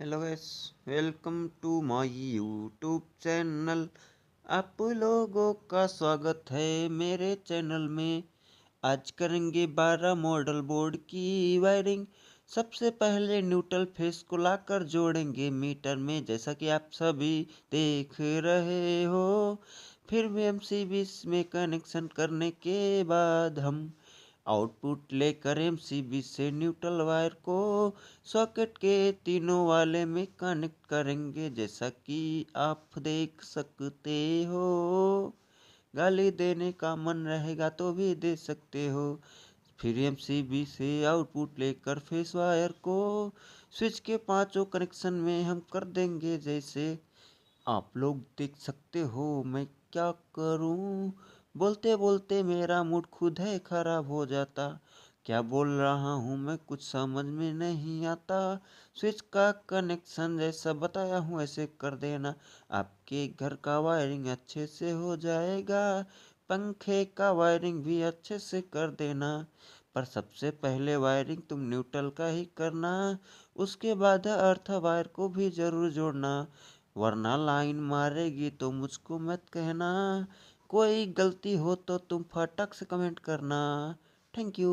Hello guys, welcome to my YouTube channel. आप लोगों का स्वागत है मेरे चैनल में। आज करेंगे 12 मॉडल बोर्ड की वायरिंग। सबसे पहले न्यूट्रल फेस को लाकर जोड़ेंगे मीटर में, जैसा कि आप सभी देख रहे हो। फिर एमसीबी में कनेक्शन करने के बाद हम आउटपुट लेकर एमसीबी से न्यूट्रल वायर को सॉकेट के तीनों वाले में कनेक्ट करेंगे, जैसा कि आप देख सकते हो। गाली देने का मन रहेगा तो भी दे सकते हो। फिर एमसीबी से आउटपुट लेकर फेस वायर को स्विच के पांचों कनेक्शन में हम कर देंगे, जैसे आप लोग देख सकते हो। मैं क्या करूं, बोलते बोलते मेरा मूड खुद है खराब हो जाता। क्या बोल रहा हूं मैं कुछ समझ में नहीं आता। स्विच का कनेक्शन जैसा बताया हूं ऐसे कर देना, आपके घर का वायरिंग अच्छे से हो जाएगा। पंखे का वायरिंग भी अच्छे से कर देना, पर सबसे पहले वायरिंग तुम न्यूट्रल का ही करना। उसके बाद अर्थ वायर को भी जरूर जोड़ना, वरना लाइन मारेगी तो मुझको मत कहना। कोई गलती हो तो तुम फटक से कमेंट करना। Thank you.